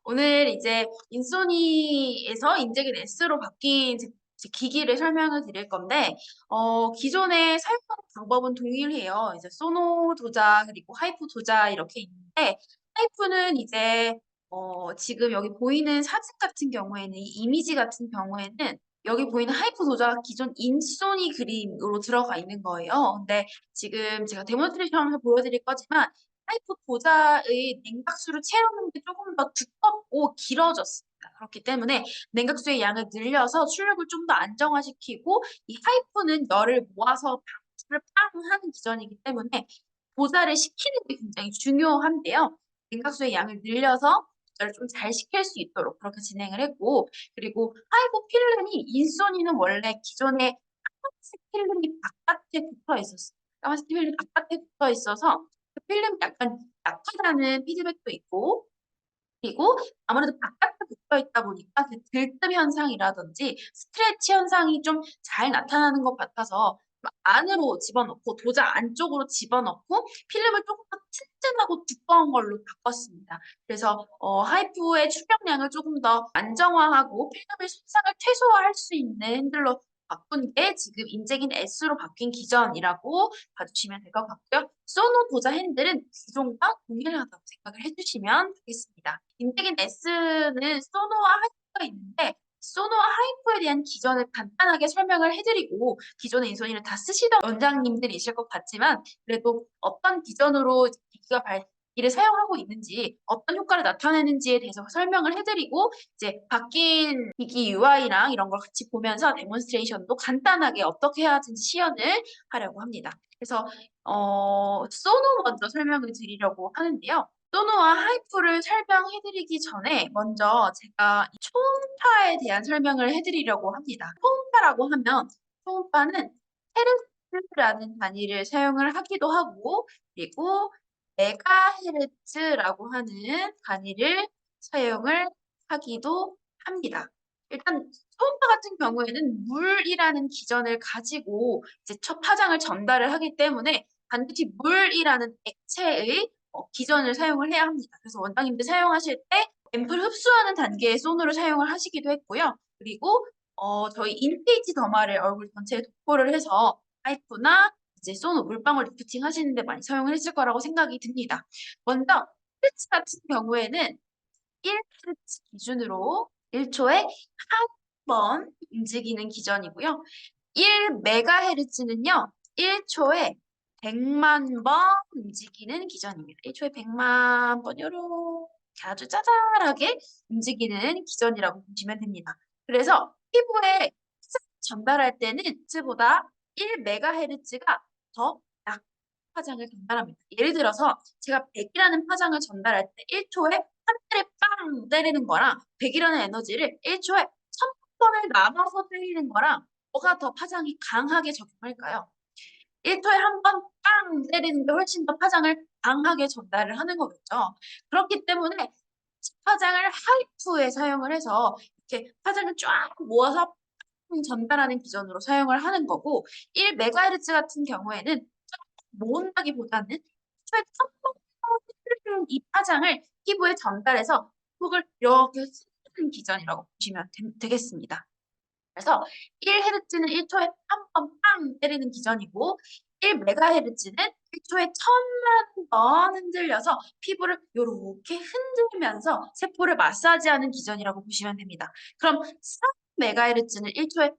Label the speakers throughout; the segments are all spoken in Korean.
Speaker 1: 오늘 이제 인소니에서 인젝인 S로 바뀐 이제 기기를 설명을 드릴 건데, 기존에 사용하는 방법은 동일해요. 이제 소노 도자 그리고 하이프 도자 이렇게 있는데, 하이프는 이제 지금 여기 보이는 사진 같은 경우에는 이 이미지 같은 경우에는 여기 보이는 하이프 도자가 기존 인소니 그림으로 들어가 있는 거예요. 근데 지금 제가 데몬스트레이션을 보여드릴 거지만 파이프 보자의 냉각수를 채우는 게 조금 더 두껍고 길어졌습니다. 그렇기 때문에 냉각수의 양을 늘려서 출력을 좀 더 안정화시키고 이 파이프는 열을 모아서 방수를 빵 하는 기전이기 때문에 보자를 식히는 게 굉장히 중요한데요. 냉각수의 양을 늘려서 열을 좀 잘 식힐 수 있도록 그렇게 진행을 했고, 그리고 파이프 필름이 인소니는 원래 기존에 까만색 필름이 바깥에 붙어 있었어요. 까만색 필름이 바깥에 붙어 있어서 그 필름이 약간 약하다는 피드백도 있고, 그리고 아무래도 바깥에 붙어 있다 보니까 그 들뜸 현상이라든지 스트레치 현상이 좀 잘 나타나는 것 같아서 안으로 집어넣고 도자 안쪽으로 집어넣고 필름을 조금 더 튼튼하고 두꺼운 걸로 바꿨습니다. 그래서 하이프의 출력량을 조금 더 안정화하고 필름의 손상을 최소화할 수 있는 핸들로 바꾼 게 지금 인젝인 S로 바뀐 기전이라고 봐주시면 될 것 같고요. 소노 도자 핸들은 기존과 동일하다고 생각을 해주시면 되겠습니다. 인텍인 S는 소노와 하이프가 있는데 소노와 하이프에 대한 기전을 간단하게 설명을 해드리고 기존의 인소니를 다 쓰시던 원장님들이실 것 같지만 그래도 어떤 기전으로 기기가 기기를 사용하고 있는지 어떤 효과를 나타내는지에 대해서 설명을 해드리고 이제 바뀐 기기 UI랑 이런 걸 같이 보면서 데몬스트레이션도 간단하게 어떻게 해야 하는지 시연을 하려고 합니다. 그래서 소노 먼저 설명을 드리려고 하는데요. 소노와 하이프를 설명해드리기 전에 먼저 제가 이 초음파에 대한 설명을 해드리려고 합니다. 초음파라고 하면 초음파는 헤르츠라는 단위를 사용을 하기도 하고 그리고 메가헤르츠라고 하는 단위를 사용을 하기도 합니다. 일단 초음파 같은 경우에는 물이라는 기전을 가지고 이제 첫 파장을 전달을 하기 때문에 반드시 물이라는 액체의 기전을 사용을 해야 합니다. 그래서 원장님들 사용하실 때 앰플 흡수하는 단계의 소노를 사용을 하시기도 했고요. 그리고 저희 인페이지 더마를 얼굴 전체에 도포를 해서 파이프나 이제 소노 물방울 리프팅 하시는데 많이 사용을 했을 거라고 생각이 듭니다. 먼저 헤르츠 같은 경우에는 1Hz 기준으로 1초에 한 번 움직이는 기전이고요. 1MHz는요. 1초에 100만 번 움직이는 기전입니다. 1초에 100만 번 이렇게 아주 짜잘하게 움직이는 기전이라고 보시면 됩니다. 그래서 피부에 전달할 때는 Hz보다 1MHz가 더 약한 파장을 전달합니다. 예를 들어서 제가 100이라는 파장을 전달할 때 1초에 한 대를 빵 때리는 거랑 100이라는 에너지를 1초에 1000번을 나눠서 때리는 거랑 뭐가 더 파장이 강하게 적용할까요? 1초에 한 번 빵 때리는 게 훨씬 더 파장을 강하게 전달을 하는 거겠죠. 그렇기 때문에 파장을 하이프에 사용을 해서 이렇게 파장을 쫙 모아서 전달하는 기전으로 사용을 하는 거고 1MHz 같은 경우에는 모은다기보다는 애초에 첨벙첨벙 이 파장을 피부에 전달해서 속을 이렇게 쓰는 기전이라고 보시면 되겠습니다. 그래서 1Hz는 1초에 한 번 빵 때리는 기전이고 1MHz는 1초에 1000만 번 흔들려서 피부를 이렇게 흔들면서 세포를 마사지하는 기전이라고 보시면 됩니다. 그럼 3MHz는 1초에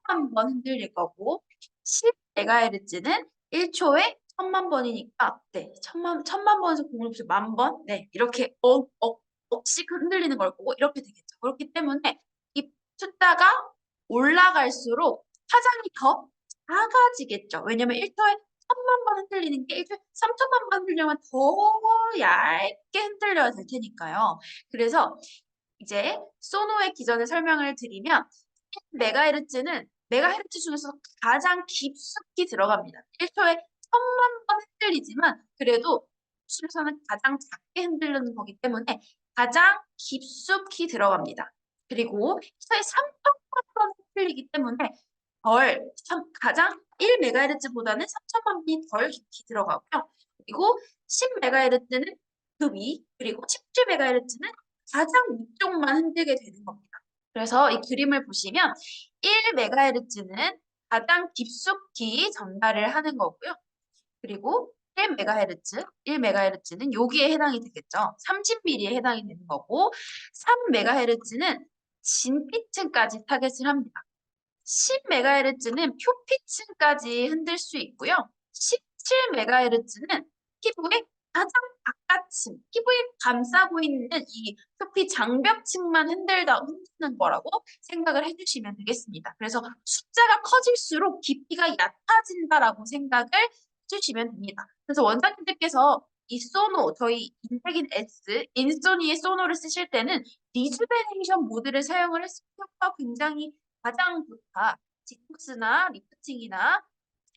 Speaker 1: 3000만 번 흔들릴 거고 10MHz는 1초에 1000만 번이니까 네, 1000만 번에서 공을 붙여 만 번? 네, 이렇게 억씩 흔들리는 걸 거고 이렇게 되겠죠. 그렇기 때문에 이 숫자가 올라갈수록 파장이 더 작아지겠죠. 왜냐면 1초에 1000만 번 흔들리는 게 1초에 3000만 번 흔들려면 더 얇게 흔들려야 될 테니까요. 그래서 이제 소노의 기전을 설명을 드리면 1MHz는 메가헤르츠 중에서 가장 깊숙이 들어갑니다. 1초에 1000만 번 흔들리지만 그래도 수에서는 가장 작게 흔들리는 거기 때문에 가장 깊숙이 들어갑니다. 그리고 1초에 3000만 번 흔들리기 때문에 가장 1MHz보다는 3000만 번이 덜 깊이 들어가고요. 그리고 10MHz는 그 위, 그리고 17MHz는 가장 위쪽만 흔들게 되는 겁니다. 그래서 이 그림을 보시면 1MHz는 가장 깊숙이 전달을 하는 거고요. 그리고 1MHz는 여기에 해당이 되겠죠. 30mm에 해당이 되는 거고 3MHz는 진피층까지 타겟을 합니다. 10MHz는 표피층까지 흔들 수 있고요. 17MHz는 피부의 가장 바깥층, 피부에 감싸고 있는 이 표피 장벽층만 흔드는 거라고 생각을 해주시면 되겠습니다. 그래서 숫자가 커질수록 깊이가 얕아진다라고 생각을 해주시면 됩니다. 그래서 원장님들께서 이 소노, 저희 인색인 S, 인소니의 소노를 쓰실 때는 리주베네이션 모드를 사용을 했을 효과가 굉장히 가장 좋다. 디톡스나 리프팅이나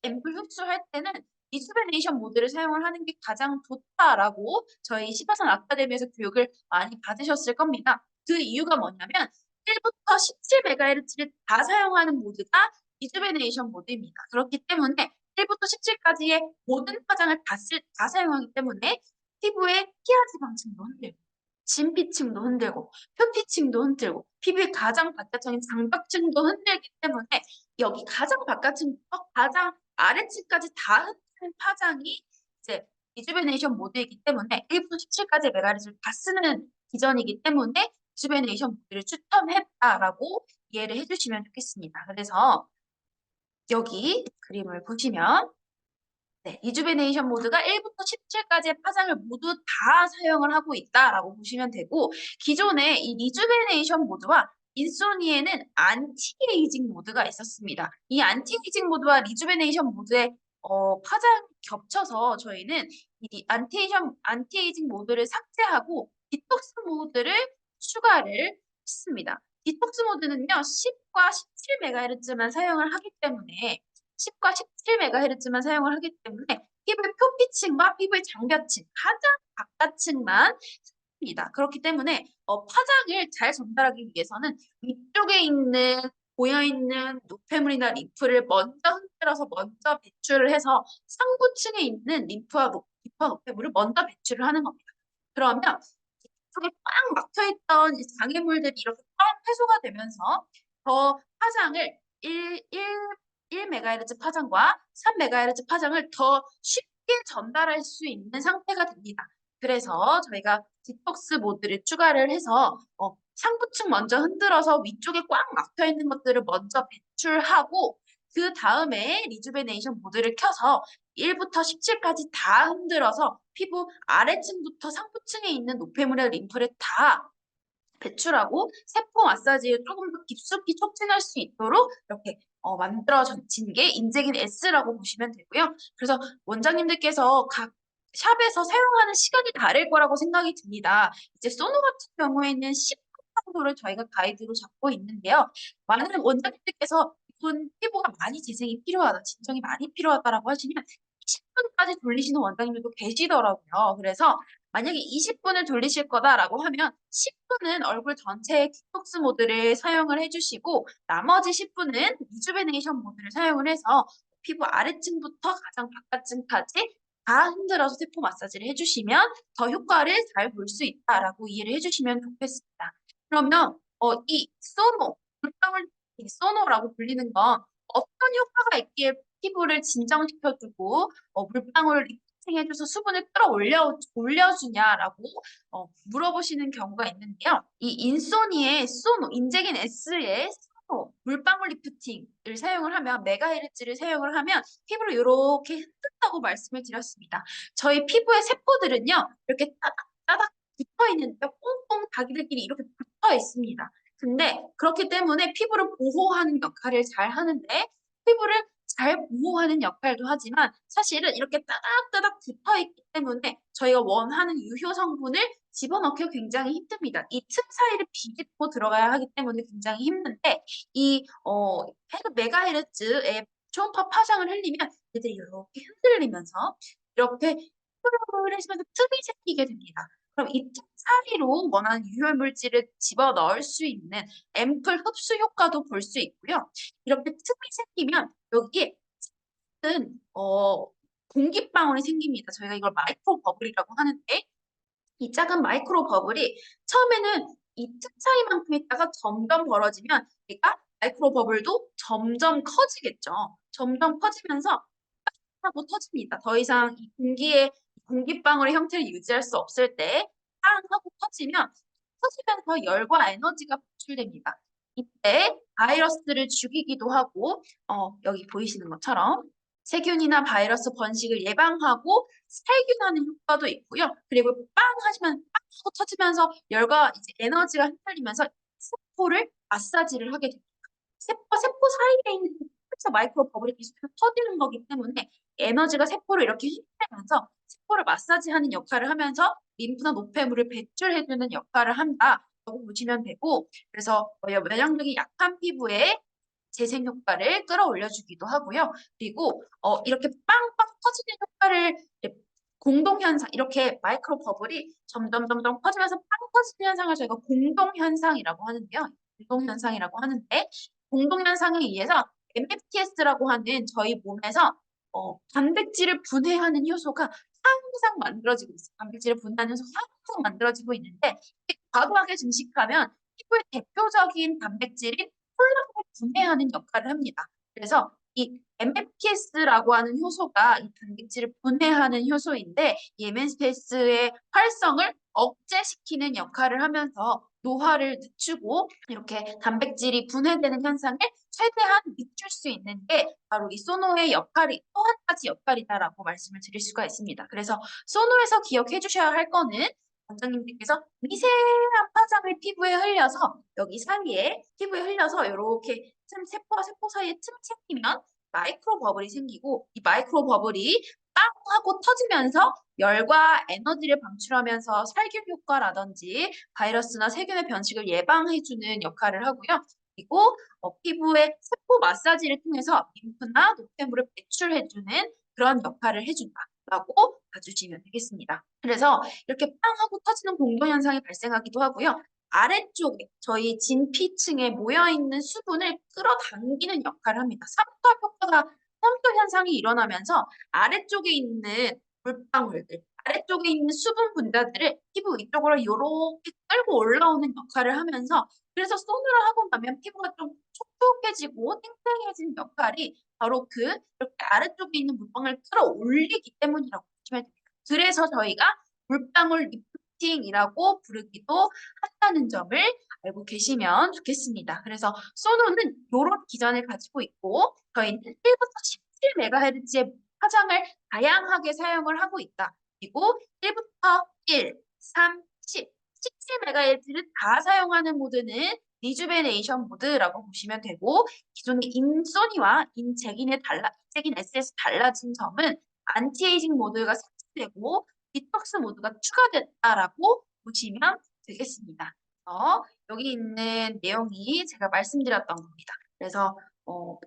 Speaker 1: 앰플 흡수할 때는 리주베네이션 모드를 사용을 하는 게 가장 좋다라고 저희 시바산 아카데미에서 교육을 많이 받으셨을 겁니다. 그 이유가 뭐냐면 1부터 17MHz를 다 사용하는 모드가 리주베네이션 모드입니다. 그렇기 때문에 1부터 17까지의 모든 화장을 다 사용하기 때문에 피부의 피하지방층도 흔들고 진피층도 흔들고 표피층도 흔들고 피부의 가장 바깥층인 장벽층도 흔들기 때문에 여기 가장 바깥층부터 가장 아래층까지 다 흔드는 파장이 이제 리주베네이션 모드이기 때문에 1부터 17까지 메가리즈를 다 쓰는 기전이기 때문에 리주베네이션 모드를 추천했다라고 이해를 해주시면 좋겠습니다. 그래서 여기 그림을 보시면 네, 리주베네이션 모드가 1부터 17까지의 파장을 모두 다 사용을 하고 있다라고 보시면 되고 기존에 이 리주베네이션 모드와 인소니에는 안티에이징 모드가 있었습니다. 이 안티에이징 모드와 리주베네이션 모드의 파장이 겹쳐서 저희는 이 안티에이징 모드를 삭제하고 디톡스 모드를 추가를 했습니다. 디톡스 모드는요, 10과 17MHz만 사용을 하기 때문에 10과 17MHz만 사용을 하기 때문에 피부의 표피층과 피부의 장벽층, 가장 바깥층만 씁니다. 그렇기 때문에 파장을 잘 전달하기 위해서는 위쪽에 있는 고여있는 노폐물이나 림프를 먼저 흔들어서 먼저 배출을 해서 상부층에 있는 림프와 노폐물을 먼저 배출을 하는 겁니다. 그러면 속에 꽉 막혀있던 이 장애물들이 이렇게 꽉 해소가 되면서 더 파장을 1MHz 파장과 3MHz 파장을 더 쉽게 전달할 수 있는 상태가 됩니다. 그래서 저희가 디톡스 모드를 추가를 해서 상부층 먼저 흔들어서 위쪽에 꽉 막혀 있는 것들을 먼저 배출하고 그 다음에 리주베네이션 모드를 켜서 1부터 17까지 다 흔들어서 피부 아래층부터 상부층에 있는 노폐물의 림프를 다 배출하고 세포 마사지를 조금 더 깊숙이 촉진할 수 있도록 이렇게 만들어진 게 인젝인 S라고 보시면 되고요. 그래서 원장님들께서 각 샵에서 사용하는 시간이 다를 거라고 생각이 듭니다. 이제 소노 같은 경우에는 10분 정도를 저희가 가이드로 잡고 있는데요. 많은 원장님들께서 이분 피부가 많이 재생이 필요하다, 진정이 많이 필요하다라고 하시면 20분까지 돌리시는 원장님들도 계시더라고요. 그래서 만약에 20분을 돌리실 거다라고 하면 10분은 얼굴 전체의 디톡스 모드를 사용을 해주시고 나머지 10분은 리주베네이션 모드를 사용을 해서 피부 아래층부터 가장 바깥층까지 다 흔들어서 세포 마사지를 해주시면 더 효과를 잘 볼 수 있다라고 이해를 해주시면 좋겠습니다. 그러면 이 소노, 물방울 소노라고 불리는 건 어떤 효과가 있기에 피부를 진정시켜주고 물방울을 리프팅해줘서 수분을 올려주냐라고 물어보시는 경우가 있는데요. 이 인소니의 소노, 인젝인 S의 소노, 물방울 리프팅을 사용을 하면 메가헤르츠를 사용을 하면 피부를 이렇게 흔든다고 말씀을 드렸습니다. 저희 피부의 세포들은요. 이렇게 따닥따닥 붙어 있는데 꽁꽁 자기들끼리 이렇게 붙어 있습니다. 근데 그렇기 때문에 피부를 보호하는 역할을 잘 하는데 피부를 잘 보호하는 역할도 하지만 사실은 이렇게 따닥따닥 붙어 있기 때문에 저희가 원하는 유효 성분을 집어넣기가 굉장히 힘듭니다. 이 틈 사이를 비집고 들어가야 하기 때문에 굉장히 힘든데 이 메가헤르츠의 초음파 파장을 흘리면 얘들이 이렇게 흔들리면서 이렇게 흐르면서 틈이 생기게 됩니다. 그럼 이 틈 사이로 원하는 유효 물질을 집어넣을 수 있는 앰플 흡수 효과도 볼 수 있고요. 이렇게 틈이 생기면 여기에 작은 공기방울이 생깁니다. 저희가 이걸 마이크로 버블이라고 하는데 이 작은 마이크로 버블이 처음에는 이 틈 사이만큼 있다가 점점 벌어지면 얘가 마이크로 버블도 점점 커지겠죠. 점점 커지면서 하고 터집니다. 더 이상 이 공기방울의 형태를 유지할 수 없을 때 빵 하고 터지면서 열과 에너지가 분출됩니다. 이때 바이러스를 죽이기도 하고 여기 보이시는 것처럼 세균이나 바이러스 번식을 예방하고 살균하는 효과도 있고요. 그리고 빵 하시면 빵 하고 터지면서 열과 이제 에너지가 흩날리면서 세포를 마사지를 하게 됩니다. 세포 사이에 있는 그래서 마이크로 버블이 계속해서 터지는 거기 때문에 에너지가 세포를 이렇게 휘두르면서 세포를 마사지하는 역할을 하면서 림프나 노폐물을 배출해주는 역할을 한다라고 보시면 되고 그래서 면역력이 약한 피부에 재생 효과를 끌어올려주기도 하고요. 그리고 이렇게 빵빵 터지는 효과를 공동 현상 이렇게 마이크로 버블이 점점 커지면서 빵 터지는 현상을 저희가 공동 현상이라고 하는데요. 공동 현상이라고 하는데 공동 현상에 의해서 MFTS라고 하는 저희 몸에서 단백질을 분해하는 효소가 항상 만들어지고 있어요. 단백질을 분해하는 효소가 항상 만들어지고 있는데 과도하게 증식하면 피부의 대표적인 단백질인 콜라겐을 분해하는 역할을 합니다. 그래서 이 MFPS라고 하는 효소가 이 단백질을 분해하는 효소인데 이 MFPS의 활성을 억제시키는 역할을 하면서 노화를 늦추고 이렇게 단백질이 분해되는 현상을 최대한 늦출 수 있는 게 바로 이 소노의 역할이 또 한 가지 역할이다라고 말씀을 드릴 수가 있습니다. 그래서 소노에서 기억해 주셔야 할 거는 원장님들께서 미세한 화장을 피부에 흘려서 여기 사이에 피부에 흘려서 이렇게 세포와 세포 사이에 틈이 생기면 마이크로 버블이 생기고 이 마이크로 버블이 빵 하고 터지면서 열과 에너지를 방출하면서 살균 효과라든지 바이러스나 세균의 변식을 예방해주는 역할을 하고요. 그리고 피부의 세포 마사지를 통해서 림프나 노폐물을 배출해주는 그런 역할을 해준다라고 봐주시면 되겠습니다. 그래서 이렇게 빵 하고 터지는 공동 현상이 발생하기도 하고요. 아래쪽에 저희 진피층에 모여있는 수분을 끌어당기는 역할을 합니다. 삼투압 현상이 일어나면서 아래쪽에 있는 물방울들, 아래쪽에 있는 수분 분자들을 피부 위쪽으로 이렇게 끌고 올라오는 역할을 하면서 그래서 소노를 하고 나면 피부가 좀 촉촉해지고 탱탱해지는 역할이 바로 이렇게 아래쪽에 있는 물방울을 끌어올리기 때문이라고 보시면 됩니다. 그래서 저희가 물방울 리프팅이라고 부르기도 한다는 점을 알고 계시면 좋겠습니다. 그래서 소노는 이런 기전을 가지고 있고 저희는 1부터 17MHz의 화장을 다양하게 사용을 하고 있다. 그리고 1부터 1, 3, 10, 17MHz를 다 사용하는 모드는 리주베네이션 모드라고 보시면 되고 기존의 인소니와 인젝인 S에서 달라진 점은 안티에이징 모드가 삭제되고 디톡스 모드가 추가됐다라고 보시면 되겠습니다. 여기 있는 내용이 제가 말씀드렸던 겁니다. 그래서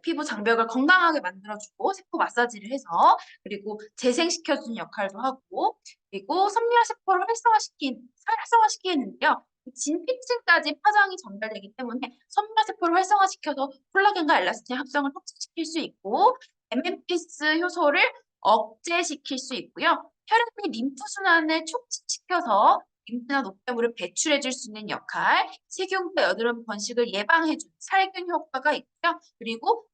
Speaker 1: 피부 장벽을 건강하게 만들어주고 세포 마사지를 해서 그리고 재생시켜주는 역할도 하고 그리고 섬유화 세포를 활성화시키는데요. 진피층까지 파장이 전달되기 때문에 섬유화 세포를 활성화시켜서 콜라겐과 엘라스틴 합성을 촉진시킬 수 있고 MMPS 효소를 억제시킬 수 있고요. 혈액의 림프 순환을 촉진시켜서 림프나 노폐물을 배출해줄 수 있는 역할, 세균과 여드름 번식을 예방해주는 살균 효과가 있고요. 그리고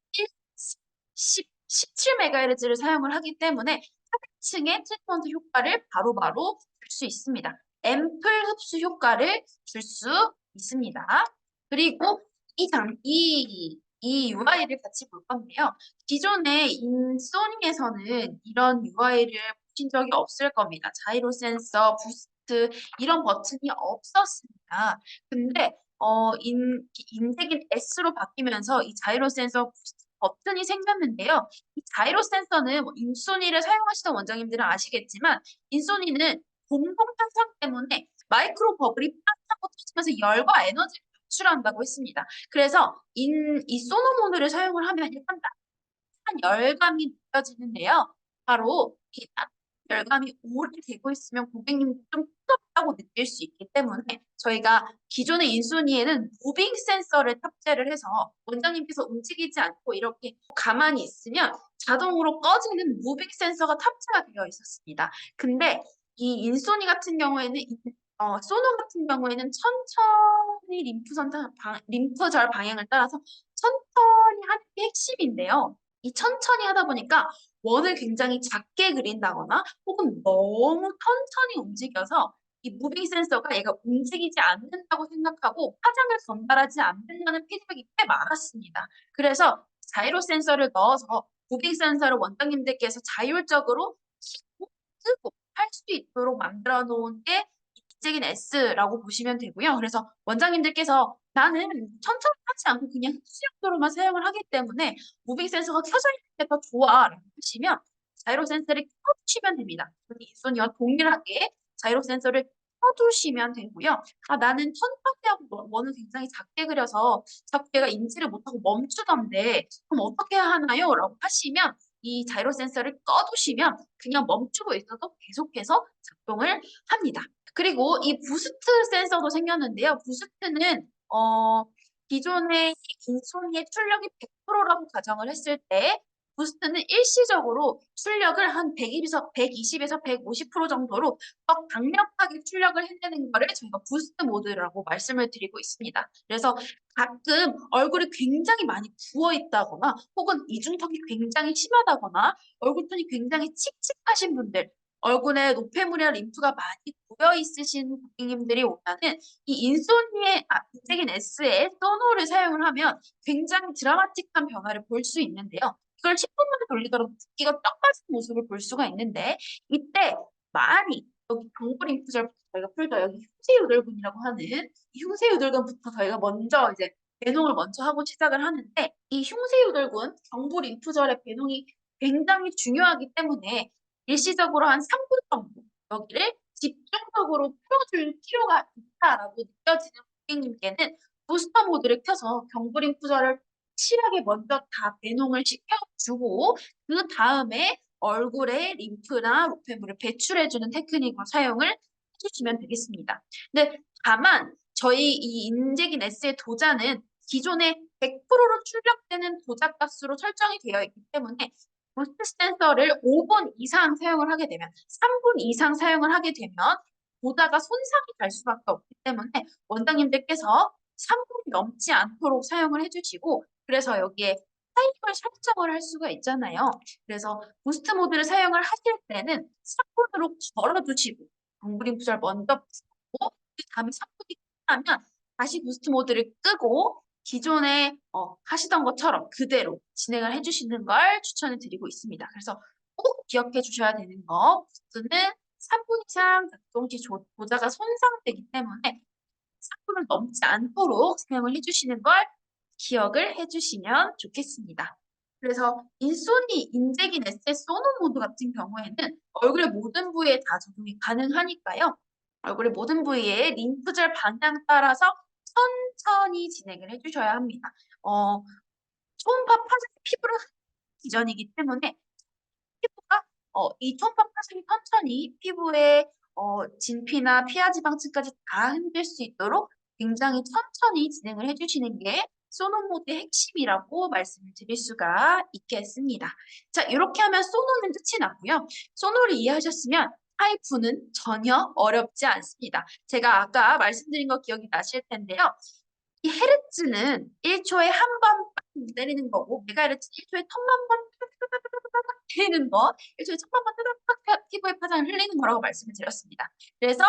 Speaker 1: 17MHz를 사용을 하기 때문에 차층의 트리트먼트 효과를 바로바로 줄 수 있습니다. 앰플 흡수 효과를 줄 수 있습니다. 그리고 이 UI를 같이 볼 건데요. 기존의 인소니에서는 이런 UI를 보신 적이 없을 겁니다. 자이로 센서, 부스트 이런 버튼이 없었습니다. 근데 인색인 S로 바뀌면서 이 자이로 센서 부스트 버튼이 생겼는데요. 이 자이로 센서는 인소니를 사용하시던 원장님들은 아시겠지만 인소니는 공동 현상 때문에 마이크로 버블이 팍 하고 터지면서 열과 에너지를 방출한다고 했습니다. 그래서 이 소노모드를 사용을 하면 일단 따뜻한 열감이 느껴지는데요. 바로 이 따뜻한 열감이 오래 되고 있으면 고객님 좀 뜨겁다고 느낄 수 있기 때문에 저희가 기존의 인소니에는 무빙 센서를 탑재를 해서 원장님께서 움직이지 않고 이렇게 가만히 있으면 자동으로 꺼지는 무빙 센서가 탑재가 되어 있었습니다. 근데 이 인소니 같은 경우에는 소노 같은 경우에는 천천히 림프절 방향을 따라서 천천히 하는 게 핵심인데요. 이 천천히 하다 보니까 원을 굉장히 작게 그린다거나 혹은 너무 천천히 움직여서 이 무빙 센서가 얘가 움직이지 않는다고 생각하고 파장을 전달하지 않는다는 피드백이 꽤 많았습니다. 그래서 자이로 센서를 넣어서 무빙 센서를 원장님들께서 자율적으로 키고 끄고 할 수 있도록 만들어 놓은 게 인젝인 S라고 보시면 되고요. 그래서 원장님들께서 나는 천천히 하지 않고 그냥 흡수 용도로만 사용을 하기 때문에 무빙 센서가 켜져 있는 게 더 좋아라고 하시면 자이로 센서를 켜두시면 됩니다. 인소니와 동일하게 자이로 센서를 켜두시면 되고요. 아, 나는 천천히 하고 원을 굉장히 작게 그려서 자꾸 얘가 인지를 못하고 멈추던데 그럼 어떻게 해야 하나요? 라고 하시면 이 자이로 센서를 꺼두시면 그냥 멈추고 있어도 계속해서 작동을 합니다. 그리고 이 부스트 센서도 생겼는데요. 부스트는 기존의 인소니의 출력이 100%라고 가정을 했을 때 부스트는 일시적으로 출력을 한 120에서 150% 정도로 더 강력하게 출력을 해내는 거를 저희가 부스트 모드라고 말씀을 드리고 있습니다. 그래서 가끔 얼굴이 굉장히 많이 부어 있다거나 혹은 이중턱이 굉장히 심하다거나 얼굴톤이 굉장히 칙칙하신 분들 얼굴에 노폐물이나 림프가 많이 고여 있으신 고객님들이 오면은 이 인젝인 S의 소노를 사용을 하면 굉장히 드라마틱한 변화를 볼 수 있는데요. 이걸 10분 만에 돌리더라도 붓기가 떡 빠진 모습을 볼 수가 있는데 이때 많이 여기 경부 림프절부터 저희가 풀죠. 여기 흉쇄유돌근이라고 하는 이 흉쇄유돌근부터 저희가 먼저 이제 배농을 먼저 하고 시작을 하는데 이 흉쇄유돌근 경부 림프절의 배농이 굉장히 중요하기 때문에 일시적으로 한 3분 정도 여기를 집중적으로 풀어줄 필요가 있다라고 느껴지는 고객님께는 부스터 모드를 켜서 경부 림프절을 확실하게 먼저 다 배농을 시켜주고 그 다음에 얼굴에 림프나 노폐물을 배출해주는 테크닉으로 사용을 해주시면 되겠습니다. 근데 다만 저희 이 인젝인 S의 도자는 기존에 100%로 출력되는 도자 값으로 설정이 되어 있기 때문에 부스트 센서를 5분 이상 사용을 하게 되면 3분 이상 사용을 하게 되면 보다가 손상이 갈 수밖에 없기 때문에 원장님들께서 3분이 넘지 않도록 사용을 해주시고 그래서 여기에 타이머를 설정을 할 수가 있잖아요. 그래서 부스트 모드를 사용을 하실 때는 3분으로 걸어두시고 정브링 부절 먼저 푸고 그 다음에 3분이 끝나면 다시 부스트 모드를 끄고 기존에 하시던 것처럼 그대로 진행을 해주시는 걸 추천을 드리고 있습니다. 그래서 꼭 기억해 주셔야 되는 거 부스트는 3분 이상 작동 시 보자가 손상되기 때문에 3분을 넘지 않도록 사용을 해주시는 걸 기억을 해주시면 좋겠습니다. 그래서 인소니 인젝인 에세 소노 모드 같은 경우에는 얼굴의 모든 부위에 다 적용이 가능하니까요. 얼굴의 모든 부위에 림프절 방향 따라서 천천히 진행을 해주셔야 합니다. 초음파 파장 피부를 기전이기 때문에 피부가 이 초음파 파장이 천천히 피부에 진피나 피하지방층까지 다 흔들 수 있도록 굉장히 천천히 진행을 해주시는 게 소노 모드의 핵심이라고 말씀을 드릴 수가 있겠습니다. 자, 이렇게 하면 소노는 끝이 나고요. 소노를 이해하셨으면 하이프는 전혀 어렵지 않습니다. 제가 아까 말씀드린 거 기억이 나실 텐데요. 이 헤르츠는 1초에 한 번 때리는 거고 메가헤르츠 1초에 1000만 번 흘리는 거, 1초에 1000만 번 따닥따닥 피부에 파장을 흘리는 거라고 말씀을 드렸습니다. 그래서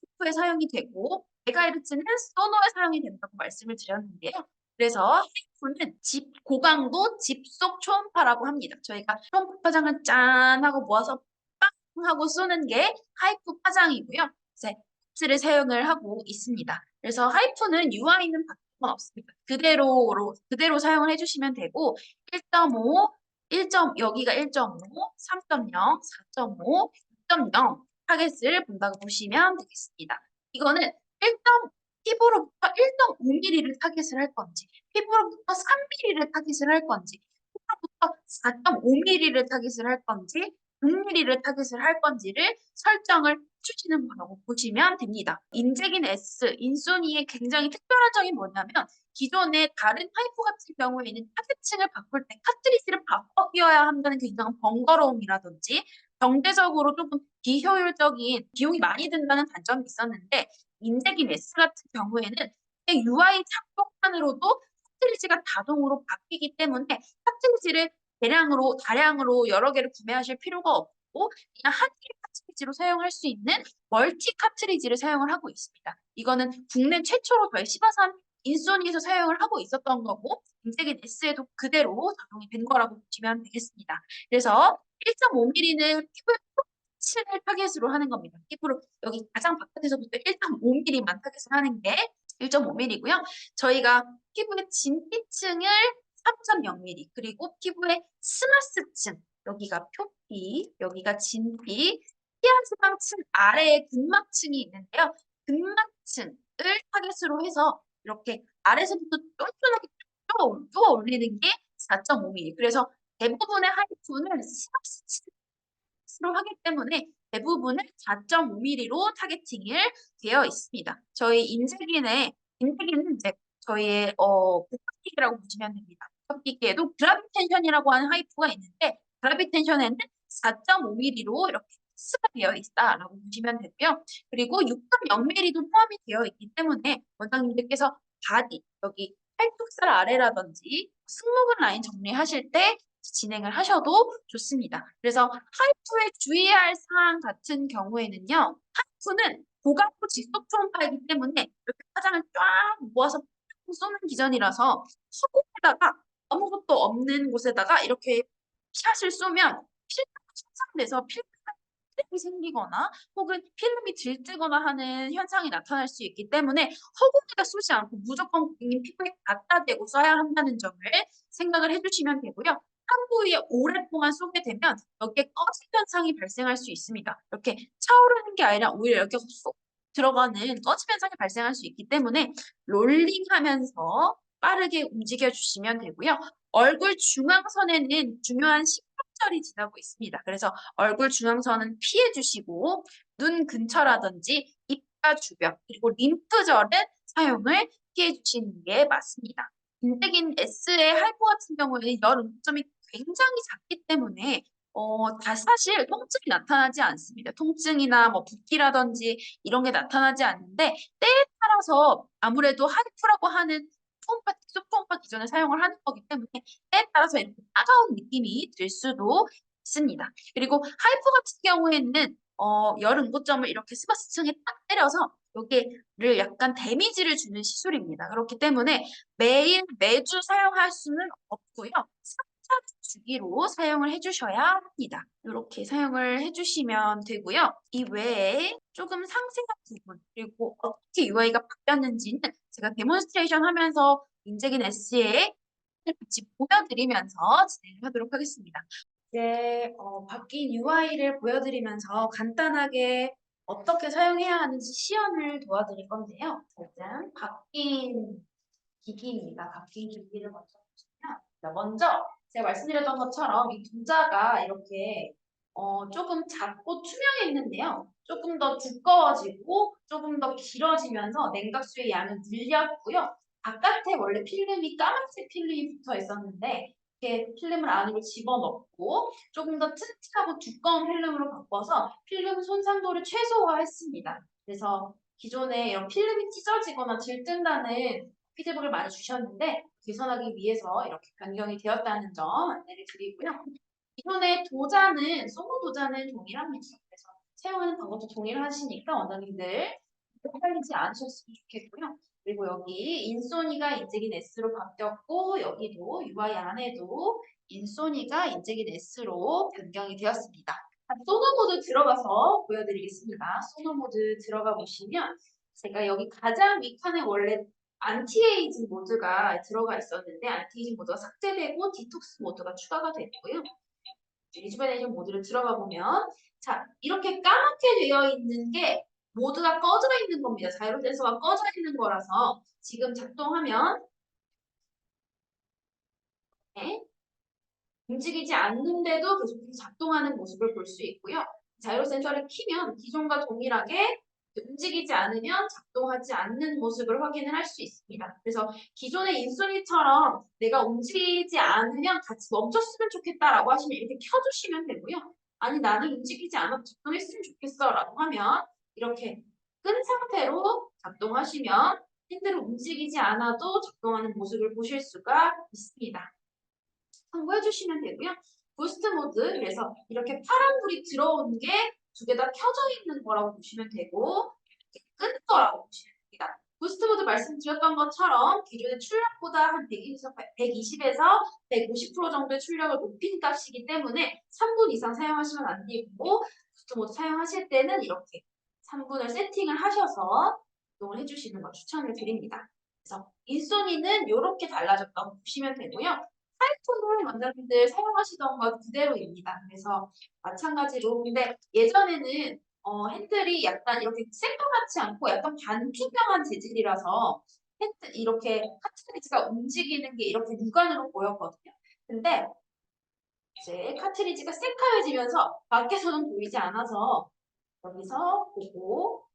Speaker 1: 피부에 사용이 되고 메가헤르츠는 소노에 사용이 된다고 말씀을 드렸는데요. 그래서 하이프는 고강도 집속 초음파라고 합니다. 저희가 초음파 파장을 짠 하고 모아서 빵 하고 쏘는 게 하이프 파장이고요. 이제 를 사용을 하고 있습니다. 그래서 하이프는 UI는 바뀐 건 없습니다. 그대로 사용을 해주시면 되고 1.5, 1점 여기가 1.5, 3.0, 4.5, 6.0 타겟을 본다고 보시면 되겠습니다. 이거는 1.피부로부터 1.5mm를 타겟을 할 건지, 피부로부터 3mm를 타겟을 할 건지, 피부로부터 4.5mm를 타겟을 할 건지, 6mm를 타겟을 할 건지를 설정을 해주시는 거라고 보시면 됩니다. 인젝인 S, 인소니의 굉장히 특별한 점이 뭐냐면 기존의 다른 타이프 같은 경우에는 타겟층을 바꿀 때 카트리지를 바꿔 끼워야 한다는 굉장한 번거로움이라든지 경제적으로 조금 비효율적인 비용이 많이 든다는 단점이 있었는데 인재기 S 같은 경우에는 그냥 UI 작동만으로도 카트리지가 자동으로 바뀌기 때문에 카트리지를 다량으로 여러 개를 구매하실 필요가 없고 그냥 한 개의 카트리지로 사용할 수 있는 멀티 카트리지를 사용을 하고 있습니다. 이거는 국내 최초로 저희 시바산 인소니에서 사용을 하고 있었던 거고 인재기 S에도 그대로 적용이 된 거라고 보시면 되겠습니다. 그래서 1.5mm는 피부에 을 타겟으로 하는 겁니다. 피부로 여기 가장 바깥에서부터 1.5mm만 타겟을 하는 게 1.5mm고요. 저희가 피부의 진피층을 3.0mm 그리고 피부의 스마스층 여기가 표피, 여기가 진피, 피하지방층 아래에 근막층이 있는데요. 근막층을 타겟으로 해서 이렇게 아래서부터 쫀쫀하게 뚫어 올리는 게 4.5mm. 그래서 대부분의 하이톤은 스마스층 로 하기 때문에 대부분은 4.5mm로 타겟팅을 되어 있습니다. 저희 인쇄기는 이제 저희의 복합기기라고 보시면 됩니다. 복합기기에도 그라비텐션이라고 하는 하이프가 있는데 그라비텐션에는 4.5mm로 이렇게 스가 되어 있다라고 보시면 되고요. 그리고 6.0mm도 포함이 되어 있기 때문에 원장님들께서 바디 여기 팔뚝살 아래라든지 승모근 라인 정리하실 때 진행을 하셔도 좋습니다. 그래서 하이프에 주의할 사항 같은 경우에는요. 하이프는 고각도 직속 초음파이기 때문에 이렇게 화장을 쫙 모아서 쏘는 기전이라서 허공에다가 아무것도 없는 곳에다가 이렇게 샷을 쏘면 필름이 손상돼서 필름이 생기거나 혹은 필름이 들뜨거나 하는 현상이 나타날 수 있기 때문에 허공에다 쏘지 않고 무조건 고객님 피부에 갖다 대고 쏴야 한다는 점을 생각을 해주시면 되고요. 한 부위에 오랫동안 쏘게 되면 여기에 꺼짐 현상이 발생할 수 있습니다. 이렇게 차오르는 게 아니라 오히려 이렇게 쏙 들어가는 꺼짐 현상이 발생할 수 있기 때문에 롤링하면서 빠르게 움직여 주시면 되고요. 얼굴 중앙선에는 중요한 식품절이 지나고 있습니다. 그래서 얼굴 중앙선은 피해 주시고 눈 근처라든지 입가 주변 그리고 림프절은 사용을 피해 주시는 게 맞습니다. 인색인 S의 하이퍼 같은 경우에는 열 응점이 굉장히 작기 때문에 다 사실 통증이 나타나지 않습니다. 통증이나 뭐 붓기라든지 이런 게 나타나지 않는데 때에 따라서 아무래도 하이프라고 하는 초음파, 특수초음파 기전을 사용을 하는 거기 때문에 때에 따라서 이렇게 따가운 느낌이 들 수도 있습니다. 그리고 하이프 같은 경우에는 열 응고점을 이렇게 스마스층에 딱 때려서 여기를 약간 데미지를 주는 시술입니다. 그렇기 때문에 매주 사용할 수는 없고요. 3차 주기로 사용을 해주셔야 합니다. 이렇게 사용을 해주시면 되고요. 이 외에 조금 상세한 부분 그리고 어떻게 UI가 바뀌었는지는 제가 데몬스트레이션 하면서 인재긴 S에 같이 보여드리면서 진행을 하도록 하겠습니다. 이제 바뀐 UI를 보여드리면서 간단하게 어떻게 사용해야 하는지 시연을 도와드릴 건데요. 일단 바뀐 기기입니다. 바뀐 기기를 먼저 보시면 먼저 제가 말씀드렸던 것처럼 이 두자가 이렇게 조금 작고 투명했는데요. 조금 더 두꺼워지고 조금 더 길어지면서 냉각수의 양은 늘렸고요. 바깥에 원래 필름이 까만색 필름이 붙어 있었는데 이렇게 필름을 안으로 집어넣고 조금 더 튼튼하고 두꺼운 필름으로 바꿔서 필름 손상도를 최소화했습니다. 그래서 기존에 이런 필름이 찢어지거나 들뜬다는 피드백을 많이 주셨는데 개선하기 위해서 이렇게 변경이 되었다는 점 안내를 드리고요. 기존의 소모 도자는 동일합니다. 그래서 사용하는 방법도 동일하시니까 원장님들 헷갈리지 않으셨으면 좋겠고요. 그리고 여기 인소니가 인재긴 S로 바뀌었고 여기도 UI 안에도 인소니가 인재긴 S로 변경이 되었습니다. 소노 모드 들어가서 보여드리겠습니다. 소노 모드 들어가 보시면 제가 여기 가장 윗칸에 원래 안티에이징 모드가 들어가 있었는데 안티에이징 모드가 삭제되고 디톡스 모드가 추가가 됐고요. 리주베네이션 모드를 들어가 보면 자 이렇게 까맣게 되어 있는 게 모두가 꺼져 있는 겁니다. 자이로 센서가 꺼져 있는 거라서 지금 작동하면 네, 움직이지 않는데도 계속해서 작동하는 모습을 볼 수 있고요. 자이로 센서를 키면 기존과 동일하게 움직이지 않으면 작동하지 않는 모습을 확인을 할 수 있습니다. 그래서 기존의 인수니처럼 내가 움직이지 않으면 같이 멈췄으면 좋겠다라고 하시면 이렇게 켜주시면 되고요. 아니 나는 움직이지 않아도 작동했으면 좋겠어 라고 하면 이렇게 끈 상태로 작동하시면 핸들을 움직이지 않아도 작동하는 모습을 보실 수가 있습니다. 참고해 주시면 되고요. 부스트 모드, 그래서 이렇게 파란불이 들어오는 게 두 개 다 켜져 있는 거라고 보시면 되고 이렇게 끈 거라고 보시면 됩니다. 부스트 모드 말씀드렸던 것처럼 기존의 출력보다 한 120에서 150% 정도의 출력을 높인 값이기 때문에 3분 이상 사용하시면 안 되고 부스트 모드 사용하실 때는 이렇게 3분을 세팅을 하셔서 이동을 해주시는 걸 추천을 드립니다. 그래서 인소니는 이렇게 달라졌다고 보시면 되고요. 하이톤을 원장님들 사용하시던 것 그대로입니다. 그래서 마찬가지로 근데 예전에는 핸들이 약간 이렇게 새까맣지 않고 약간 반투명한 재질이라서 핸들 이렇게 카트리지가 움직이는 게 이렇게 육안으로 보였거든요. 근데 이제 카트리지가 새까매지면서 밖에서는 보이지 않아서 여기서 보고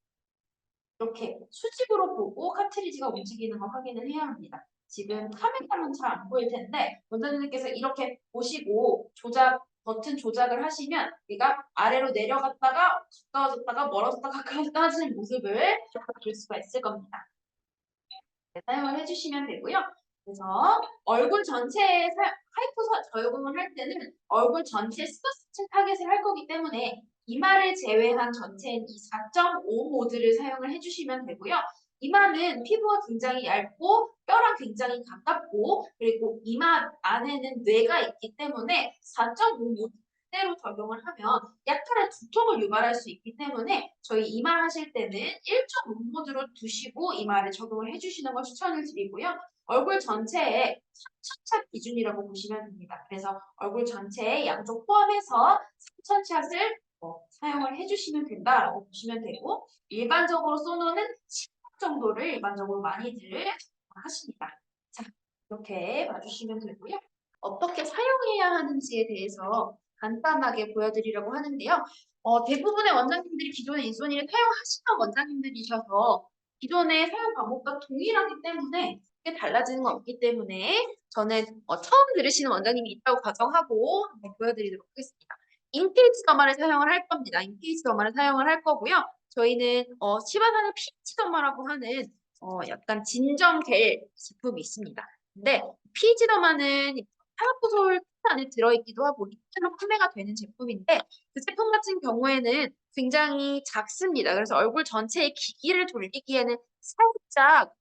Speaker 1: 이렇게 수직으로 보고 카트리지가 움직이는 걸 확인을 해야 합니다. 지금 카메라는 잘 안 보일 텐데 원장님께서 이렇게 보시고 버튼 조작을 하시면 얘가 아래로 내려갔다가 가까워졌다가 멀어졌다가 가까워지는 모습을 볼 수가 있을 겁니다. 네, 사용을 해주시면 되고요. 그래서 얼굴 전체에 하이퍼 적용을 할 때는 얼굴 전체 스커스층 타겟을 할 거기 때문에 이마를 제외한 전체인 이 4.5 모드를 사용을 해주시면 되고요. 이마는 피부가 굉장히 얇고 뼈랑 굉장히 가깝고 그리고 이마 안에는 뇌가 있기 때문에 4.5 모드 그대로 적용을 하면 약간의 두통을 유발할 수 있기 때문에 저희 이마 하실 때는 1.5 모드로 두시고 이마를 적용을 해주시는 걸 추천을 드리고요. 얼굴 전체에 3,000샷 기준이라고 보시면 됩니다. 그래서 얼굴 전체에 양쪽 포함해서 3,000샷을 사용을 해주시면 된다라고 보시면 되고 일반적으로 소노는 10분 정도를 일반적으로 많이들 하십니다. 자, 이렇게 봐주시면 되고요. 어떻게 사용해야 하는지에 대해서 간단하게 보여드리려고 하는데요. 대부분의 원장님들이 기존의 인소니를 사용하시던 원장님들이셔서 기존의 사용 방법과 동일하기 때문에 크게 달라지는 건 없기 때문에 저는 처음 들으시는 원장님이 있다고 가정하고 한번 보여드리도록 하겠습니다. 인피니치 더마를 사용을 할 겁니다. 인피니치 더마를 사용을 할 거고요. 저희는 시바사는 피치 더마라고 하는 약간 진정 겔 제품이 있습니다. 근데 피치 더마는 화학구솔 안에 들어있기도 하고 리필로 판매가 되는 제품인데 그 제품 같은 경우에는 굉장히 작습니다. 그래서 얼굴 전체에 기기를 돌리기에는 살짝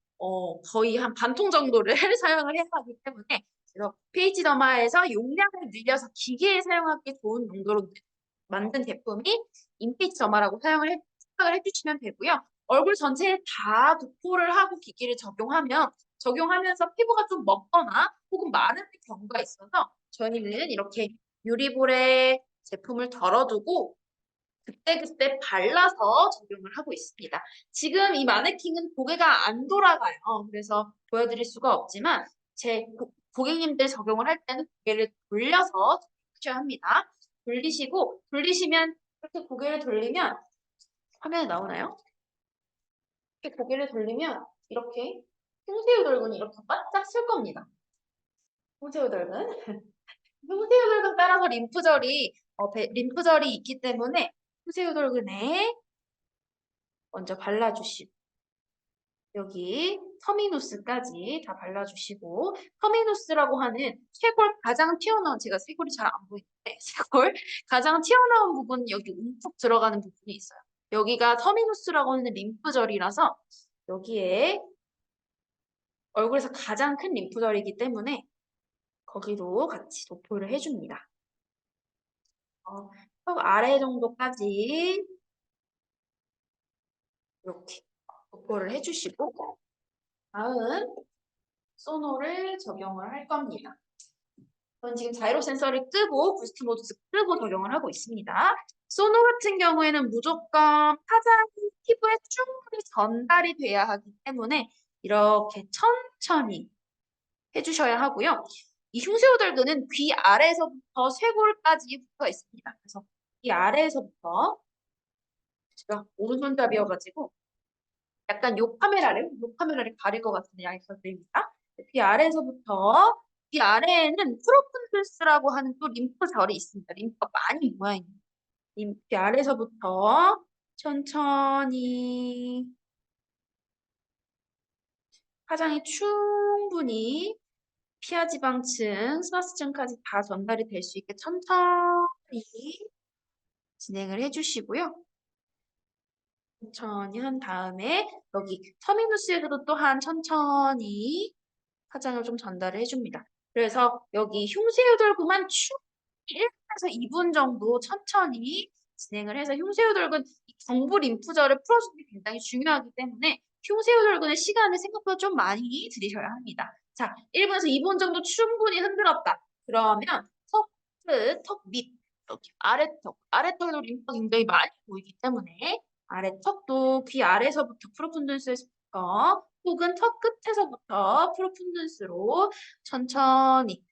Speaker 1: 거의 한 반통 정도를 사용을 해야 하기 때문에 그래서 pH 더마에서 용량을 늘려서 기계에 사용하기 좋은 용도로 만든 제품이 인피치 더마라고 생각을 해주시면 되고요. 얼굴 전체에 다 도포를 하고 기기를 적용하면서 피부가 좀 먹거나 혹은 마른 경우가 있어서 저희는 이렇게 유리볼에 제품을 덜어두고 그때그때 발라서 적용을 하고 있습니다. 지금 이 마네킹은 고개가 안 돌아가요. 그래서 보여드릴 수가 없지만 제 고객님들 적용을 할 때는 고개를 돌려서 하셔야 합니다. 돌리시면 이렇게 고개를 돌리면 화면에 나오나요? 이렇게 고개를 돌리면 이렇게 흉쇄유 돌근이 이렇게 바짝 쓸 겁니다. 흉쇄유 돌근. 흉쇄유 돌근 따라서 림프절이 있기 때문에 흉쇄유 돌근에 먼저 발라주시고 여기 터미누스까지 다 발라주시고 터미누스라고 하는 쇄골 가장 튀어나온 제가 쇄골이 잘 안 보이는데 쇄골 가장 튀어나온 부분 여기 움푹 들어가는 부분이 있어요. 여기가 터미누스라고 하는 림프절이라서 여기에 얼굴에서 가장 큰 림프절이기 때문에 거기도 같이 도포를 해줍니다. 턱 아래 정도까지 이렇게 도포를 해주시고 다음 소노를 적용을 할 겁니다. 저는 지금 자이로 센서를 끄고 부스트 모드 끄고 적용을 하고 있습니다. 소노 같은 경우에는 무조건 파장이 피부에 충분히 전달이 돼야 하기 때문에 이렇게 천천히 해주셔야 하고요. 이 흉쇄호들근은 귀 아래에서부터 쇄골까지 붙어 있습니다. 그래서 귀 아래에서부터 제가 오른손잡이여가지고 약간 요 카메라를 가릴 것 같은데 양해 부탁드립니다. 귀 아래에서부터 귀 아래에는 프로푼더스라고 하는 또 림프절이 있습니다. 림프가 많이 모여있는 귀 아래서부터 천천히 화장이 충분히 피하지방층, 스마스층까지 다 전달이 될 수 있게 천천히 진행을 해주시고요. 천천히 한 다음에 여기 터미누스에서도 또한 천천히 화장을 좀 전달을 해줍니다. 그래서 여기 흉쇄유돌구만 충 1분에서 2분 정도 천천히 진행을 해서 흉쇄유돌근 경부 림프절을 풀어주는 게 굉장히 중요하기 때문에 흉쇄유돌근의 시간을 생각보다 좀 많이 들이셔야 합니다. 자, 1분에서 2분 정도 충분히 흔들었다. 그러면 턱 끝, 턱 밑, 여기 아래턱에도 림프가 굉장히 많이 보이기 때문에 아래턱도 귀 아래서부터 프로푼던스에서부터 혹은 턱 끝에서부터 프로푼던스로 천천히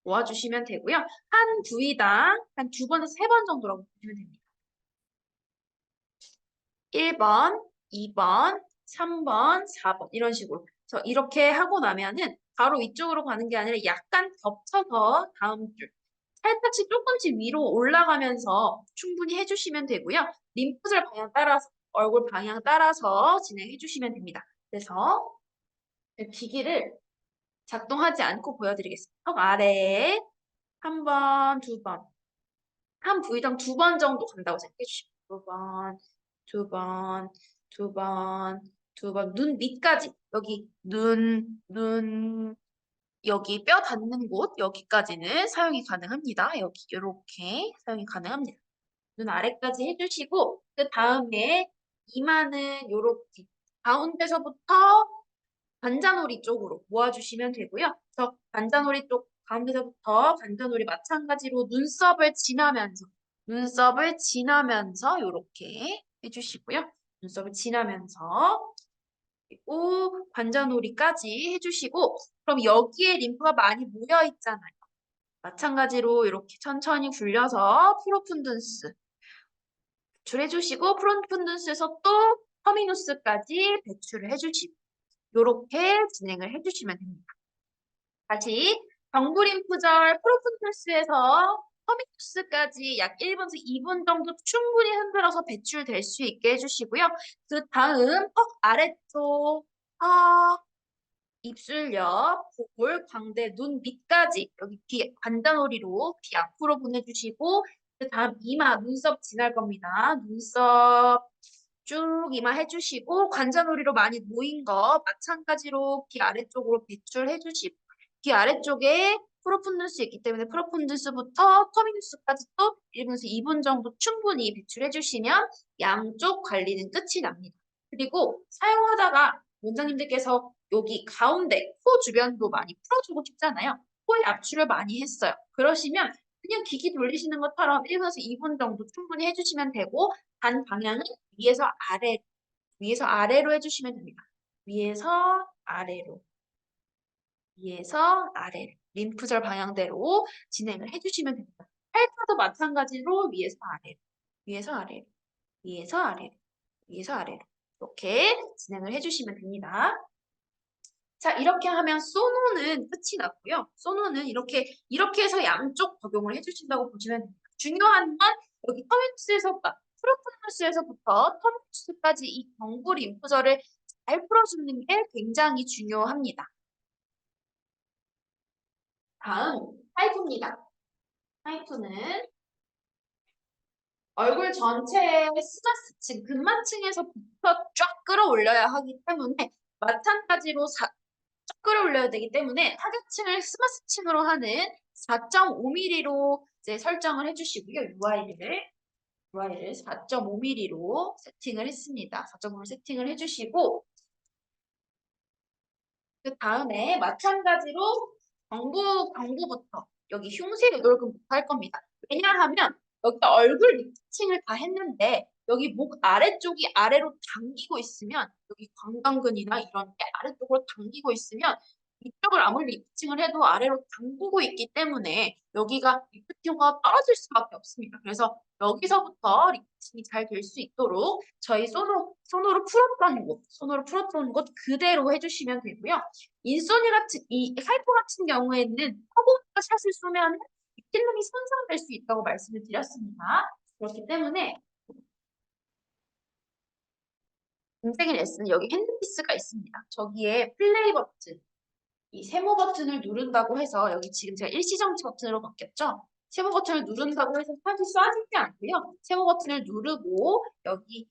Speaker 1: 모아주시면 되고요. 한 부위당 한 2번에서 3번 정도라고 보시면 됩니다. 1번, 2번, 3번, 4번 이런 식으로. 그래서 이렇게 하고 나면은 바로 위쪽으로 가는 게 아니라 약간 겹쳐서 다음 줄 살짝씩 조금씩 위로 올라가면서 충분히 해주시면 되고요. 림프절 방향 따라서 얼굴 방향 따라서 진행해 주시면 됩니다. 그래서 기기를 작동하지 않고 보여드리겠습니다. 턱 아래에 한 번, 두 번, 한 부위당 2번 정도 간다고 생각해 주시면 2번, 2번, 2번, 2번, 눈 밑까지 여기 눈 여기 뼈 닿는 곳 여기까지는 사용이 가능합니다. 여기 이렇게 사용이 가능합니다. 눈 아래까지 해주시고 그 다음에 이마는 이렇게 가운데서부터 관자놀이 쪽으로 모아주시면 되고요. 그래서 관자놀이 쪽 가운데서부터 관자놀이 마찬가지로 눈썹을 지나면서 이렇게 해주시고요. 눈썹을 지나면서 그리고 관자놀이까지 해주시고 그럼 여기에 림프가 많이 모여 있잖아요. 마찬가지로 이렇게 천천히 굴려서 프로푼둔스 배출해주시고 프로푼둔스에서 또 터미누스까지 배출을 해주시고 이렇게 진행을 해주시면 됩니다. 다시 경부림프절 프로푼둔스에서 터미누스까지 약 1분에서 2분 정도 충분히 흔들어서 배출될 수 있게 해주시고요. 그 다음 턱 아래쪽 입술 옆, 볼, 광대, 눈 밑까지 여기 귀 관자놀이로 귀 앞으로 보내주시고 그 다음 이마, 눈썹 지날 겁니다. 눈썹 쭉 이마 해주시고 관자놀이로 많이 모인 거 마찬가지로 귀 아래쪽으로 배출해주시고 귀 아래쪽에 프로푼두스 있기 때문에 프로푼두스부터 터미누스까지 또 1분에서 2분 정도 충분히 배출해주시면 양쪽 관리는 끝이 납니다. 그리고 사용하다가 원장님들께서 여기 가운데 코 주변도 많이 풀어주고 싶잖아요. 코에 압출을 많이 했어요. 그러시면 그냥 기기 돌리시는 것처럼 1분에서 2분 정도 충분히 해주시면 되고 반 방향은 위에서 아래로 해주시면 됩니다. 위에서 아래로, 위에서 아래로 림프절 방향대로 진행을 해주시면 됩니다. 팔자도 마찬가지로 위에서 아래로, 위에서 아래로, 위에서 아래로, 위에서 아래로 이렇게 진행을 해주시면 됩니다. 자, 이렇게 하면 소노는 끝이 났고요. 소노는 이렇게 해서 양쪽 적용을 해주신다고 보시면 됩니다. 중요한 건 여기 프로푼더스에서부터 터미누스까지 이 경부 림프절을 잘 풀어주는 게 굉장히 중요합니다. 다음, 하이프입니다. 하이프는 얼굴 전체의 스마스층, 근막층에서부터 쫙 끌어올려야 하기 때문에 마찬가지로 쫙 끌어올려야 되기 때문에 타겟층을 스마스층으로 하는 4.5mm로 이제 설정을 해주시고요. UI를 4.5mm로 세팅을 했습니다. 4.5로 세팅을 해주시고 그 다음에 마찬가지로 경부부터 여기 흉쇄 요돌근부터 할 겁니다. 왜냐하면 여기 얼굴 리프팅을 다 했는데 여기 목 아래쪽이 아래로 당기고 있으면 여기 관광근이나 이런 게 아래쪽으로 당기고 있으면 이쪽을 아무리 리프팅을 해도 아래로 당기고 있기 때문에 여기가 리프팅과 떨어질 수밖에 없습니다. 그래서 여기서부터 리프팅이 잘 될 수 있도록 저희 손으로 풀었던 곳 그대로 해주시면 되고요. 이 하이퍼 같은 경우에는 허공에서 샷을 쏘면 필름이 손상될 수 있다고 말씀을 드렸습니다. 그렇기 때문에 인생의 레슨은 여기 핸드피스가 있습니다. 저기에 플레이 버튼, 이 세모 버튼을 누른다고 해서 여기 지금 제가 일시정지 버튼으로 바뀌었죠? 세모 버튼을 누른다고 해서 샷이 쏴지지 않고요. 세모 버튼을 누르고 여기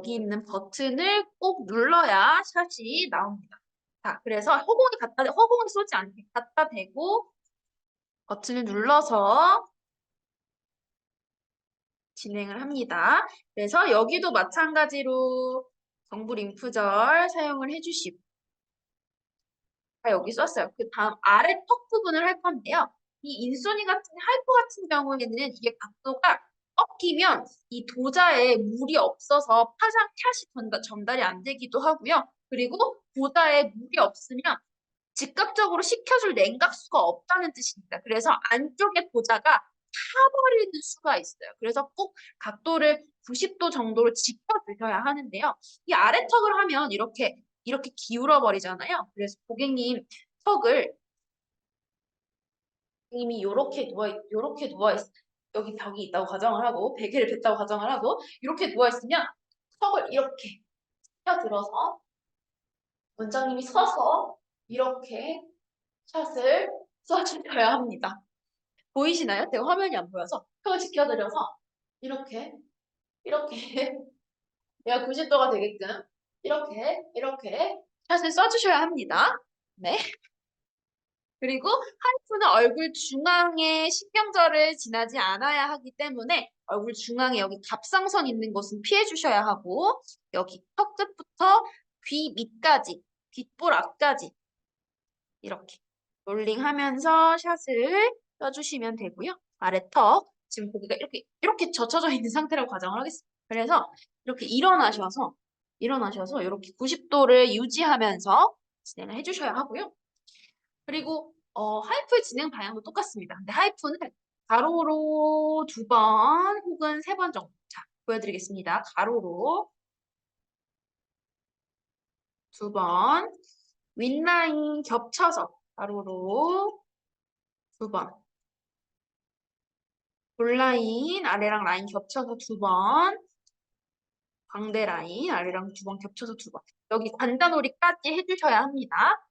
Speaker 1: 있는 버튼을 꼭 눌러야 샷이 나옵니다. 자, 그래서 허공에 쏘지 않게 갖다 대고 버튼을 눌러서 진행을 합니다. 그래서 여기도 마찬가지로 정부 림프절 사용을 해주시고 여기 썼어요. 그 다음 아래 턱 부분을 할 건데요. 이 인소니 같은 하이퍼 같은 경우에는 이게 각도가 꺾이면 이 도자에 물이 없어서 파장 샷이 전달이 안 되기도 하고요. 그리고 도자에 물이 없으면 즉각적으로 식혀줄 냉각수가 없다는 뜻입니다. 그래서 안쪽에 도자가 타버리는 수가 있어요. 그래서 꼭 각도를 90도 정도로 지켜주셔야 하는데요. 이 아래턱을 하면 이렇게 기울어 버리잖아요. 그래서 고객님이 요렇게 누워 있, 여기 벽이 있다고 가정을 하고 베개를 뱉다고 가정을 하고 이렇게 누워 있으면 턱을 이렇게 펴들어서 원장님이 서서 이렇게 샷을 쏴주셔야 합니다. 보이시나요? 제가 화면이 안 보여서 턱을 지켜드려서 이렇게 얘가 90도가 되게끔 이렇게 샷을 쏴주셔야 합니다. 네. 그리고 하이프는 얼굴 중앙에 신경절을 지나지 않아야 하기 때문에 얼굴 중앙에 여기 갑상선 있는 곳은 피해 주셔야 하고 여기 턱 끝부터 귀 밑까지 귓볼 앞까지 이렇게 롤링하면서 샷을 써주시면 되고요. 아래턱 지금 고기가 이렇게 젖혀져 있는 상태라고 가정을 하겠습니다. 그래서 이렇게 일어나셔서 이렇게 90도를 유지하면서 진행을 해주셔야 하고요. 그리고 하이프의 진행 방향도 똑같습니다. 근데 하이프는 가로로 2번 혹은 3번 정도. 자, 보여드리겠습니다. 가로로 2번, 윗라인 겹쳐서 가로로 2번, 볼라인 아래랑 라인 겹쳐서 2번, 광대 라인 아래랑 2번 겹쳐서 2번. 여기 관자놀이까지 해주셔야 합니다.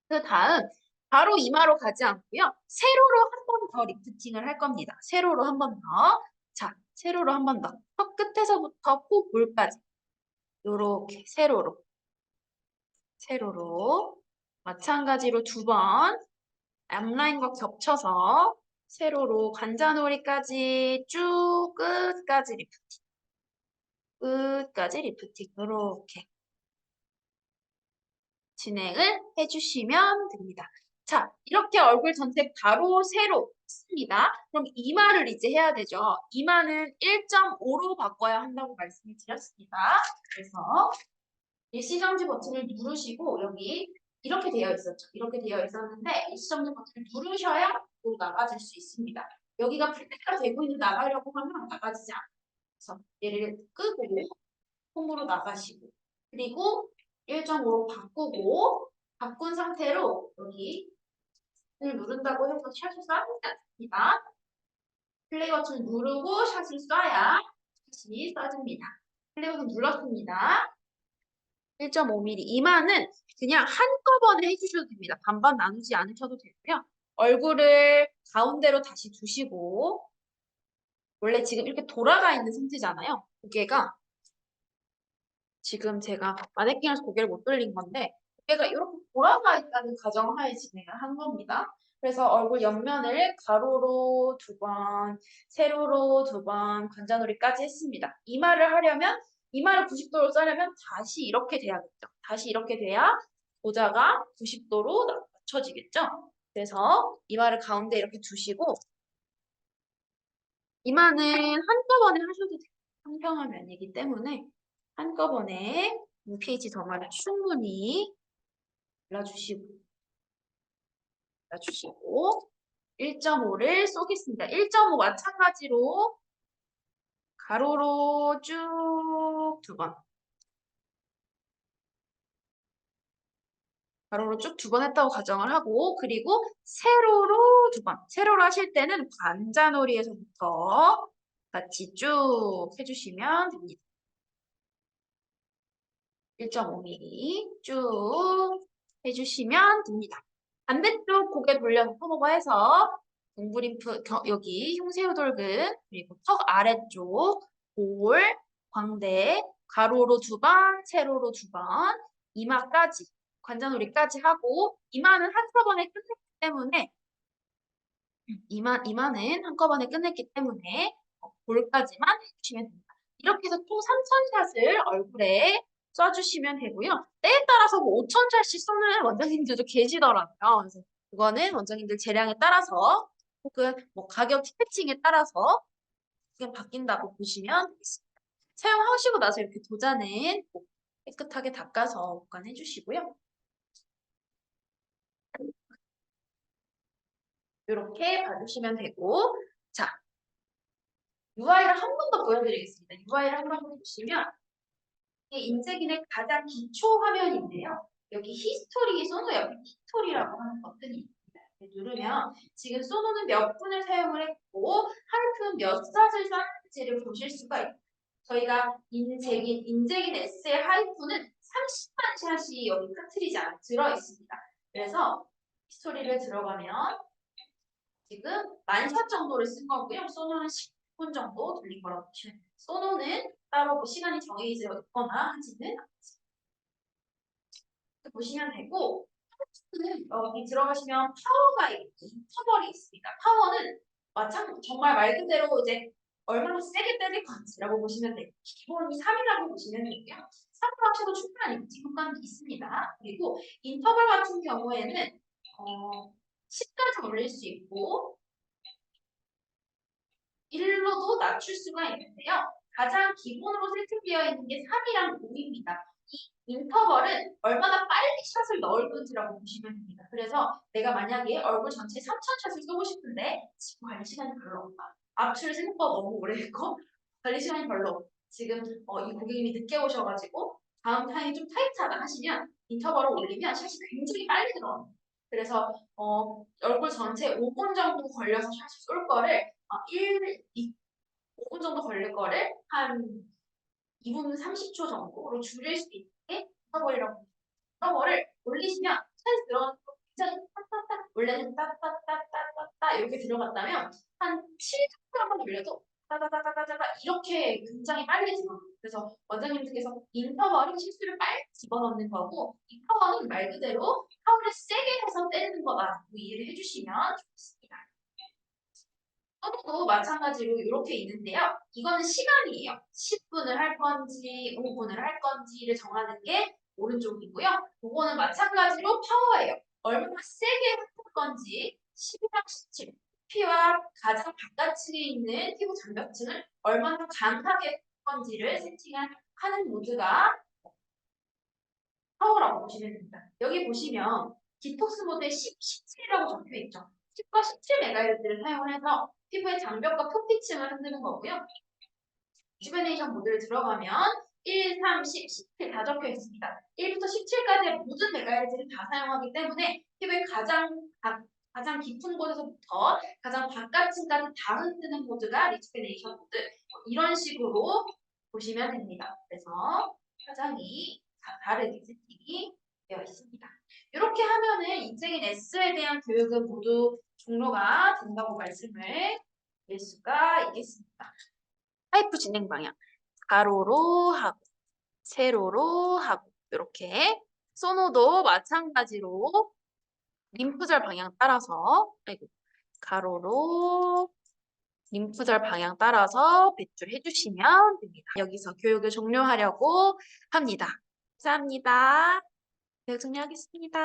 Speaker 1: 그 다음 바로 이마로 가지 않고요. 세로로 한 번 더 리프팅을 할 겁니다. 세로로 한 번 더. 자, 세로로 한 번 더. 턱 끝에서부터 코 볼까지. 요렇게 세로로. 마찬가지로 2번 앞라인과 겹쳐서 세로로 관자놀이까지 쭉 끝까지 리프팅. 요렇게 진행을 해주시면 됩니다. 자, 이렇게 얼굴 전체 가로, 세로 했습니다. 그럼 이마를 이제 해야 되죠. 이마는 1.5로 바꿔야 한다고 말씀을 드렸습니다. 그래서 일시정지 버튼을 누르시고 여기 이렇게 되어 있었죠. 이렇게 되어 있었는데 일시정지 버튼을 누르셔야 또 나가질 수 있습니다. 여기가 플레이가 되고 있는데 나가려고 하면 나가지지 않아요. 그래서 얘를 끄고 홈으로 나가시고 그리고 1.5로 바꾸고 바꾼 상태로 여기를 누른다고 해서 샷을 쏴주지 않습니다. 플레이 버튼을 누르고 샷을 쏴야 샷이 쏴집니다. 플레이 버튼 눌렀습니다. 1.5mm 이마는 그냥 한꺼번에 해주셔도 됩니다. 반반 나누지 않으셔도 되고요. 얼굴을 가운데로 다시 두시고 원래 지금 이렇게 돌아가 있는 상태잖아요. 고개가 지금 제가 마네킹에서 고개를 못 돌린 건데 고개가 이렇게 돌아가 있다는 가정하에 진행을 한 겁니다. 그래서 얼굴 옆면을 가로로 2번, 세로로 2번, 관자놀이까지 했습니다. 이마를 90도로 쏘려면 다시 이렇게 돼야겠죠. 다시 이렇게 돼야 보자가 90도로 맞춰지겠죠. 그래서 이마를 가운데 이렇게 두시고 이마는 한꺼번에 하셔도 돼요. 평평한 면이기 때문에 한꺼번에 pH 점화를 충분히 골라주시고 1.5를 쏘겠습니다. 1.5 마찬가지로 가로로 쭉 2번 가로로 쭉 2번 했다고 가정을 하고 그리고 세로로 2번 세로로 하실 때는 관자놀이에서부터 같이 쭉 해주시면 됩니다. 1.5mm 쭉 해주시면 됩니다. 반대쪽 고개 돌려서 커버해서 동브림프 여기 흉쇄우 돌근 그리고 턱 아래쪽 볼, 광대 가로로 2번, 세로로 2번 이마까지 관자놀이까지 하고 이마는 한꺼번에 끝냈기 때문에 이마는 한꺼번에 끝냈기 때문에 볼까지만 해주시면 됩니다. 이렇게 해서 총 3,000샷을 얼굴에 쏴주시면 되고요. 때에 따라서 뭐 5,000샷씩 쏘는 원장님들도 계시더라고요. 그래서 그거는 원장님들 재량에 따라서 혹은 뭐 가격 스패칭에 따라서 그냥 바뀐다고 보시면 되겠습니다. 사용하시고 나서 이렇게 도자는 꼭 깨끗하게 닦아서 보관해 주시고요. 이렇게 봐주시면 되고 자, UI를 한 번 더 보여드리겠습니다. UI를 한 번 더 보시면 이게 인재기의 가장 기초 화면인데요. 여기 히스토리, 소노 옆에 히스토리라고 하는 버튼이 있습니다. 누르면 지금 소노는 몇 분을 사용을 했고 하이픈 몇 샷을 쐈는지를 보실 수가 있어요. 저희가 인재긴 S의 하이픈은 30만 샷이 여기 카트리지 안에 들어있습니다. 그래서 히스토리를 들어가면 지금 10,000샷 정도를 쓴 거고요. 소노는 10분 정도 돌린 거라고 보시면 돼요. 소노는 따로 뭐 시간이 정해져 있거나 하지는 않습니다. 보시면 되고 여기 들어가시면 파워가 인터벌이 있습니다. 파워는 정말 말 그대로 이제 얼마나 세게 때릴 건지라고 보시면 되고 기본이 3이라고 보시면 되고요. 3으로 하셔도 충분한 인지 공간이 있습니다. 그리고 인터벌 같은 경우에는 10까지 올릴 수 있고 1로도 낮출 수가 있는데요. 가장 기본으로 세팅되어 있는 게 3이랑 5입니다. 이 인터벌은 얼마나 빨리 샷을 넣을 건지라고 보시면 됩니다. 그래서 내가 만약에 얼굴 전체에 3,000샷을 쏘고 싶은데 지금 관리 시간이 별로 없다. 압출을 생각보다 너무 오래 했고 관리 시간이 별로 없고 지금 이 고객님이 늦게 오셔가지고 다음 타임이 좀 타이트하다 하시면 인터벌을 올리면 샷이 굉장히 빨리 들어옵니다. 그래서 얼굴 전체에 5분 정도 걸려서 샷을 쏠 거를 5분 정도 걸릴 거를 한 2분 30초 정도로 줄일 수 있게 인터벌이라고 인터벌을 올리시면 샷이 들어가는 거 굉장히 딱딱딱 원래는 따따따따따따 이렇게 들어갔다면 한 7초 한번 돌려도 따다다다다다 이렇게 굉장히 빨리 들어갑니다. 그래서 원장님들께서 인터벌은 실수를 빨리 집어넣는 거고 이 파워는 말 그대로 파워를 세게 해서 때리는 거다라고 이해를 해주시면 좋겠습니다. 소노도 마찬가지로 이렇게 있는데요. 이거는 시간이에요. 10분을 할 건지 5분을 할 건지를 정하는 게 오른쪽이고요. 이거는 마찬가지로 파워예요. 얼마나 세게 할 건지 12랑 17. 피와 가장 바깥층에 있는 피부 장벽층을 얼마나 강하게 할 건지를 세팅하는 모드가 파워라고 보시면 됩니다. 여기 보시면 디톡스 모드에 10, 17이라고 적혀 있죠. 10과 17MHz를 사용해서 피부의 장벽과 표피층을 흔드는 거고요. 리주베네이션 모드를 들어가면 1, 3, 10, 17 다 적혀 있습니다. 1부터 17까지의 모든 메가헤르츠를 다 사용하기 때문에 피부의 가장 깊은 곳에서부터 가장 바깥층까지 다 흔드는 모드가 리주베네이션 모드. 이런 식으로 보시면 됩니다. 그래서 화장이 다르게 세팅이 되어 있습니다. 이렇게 하면은 인생인 S에 대한 교육은 모두 종료가 된다고 말씀을 드릴 수가 있겠습니다. 파이프 진행 방향 가로로 하고 세로로 하고 이렇게 소노도 마찬가지로 림프절 방향 따라서 가로로 림프절 방향 따라서 배출해 주시면 됩니다. 여기서 교육을 종료하려고 합니다. 감사합니다. 교육 종료하겠습니다.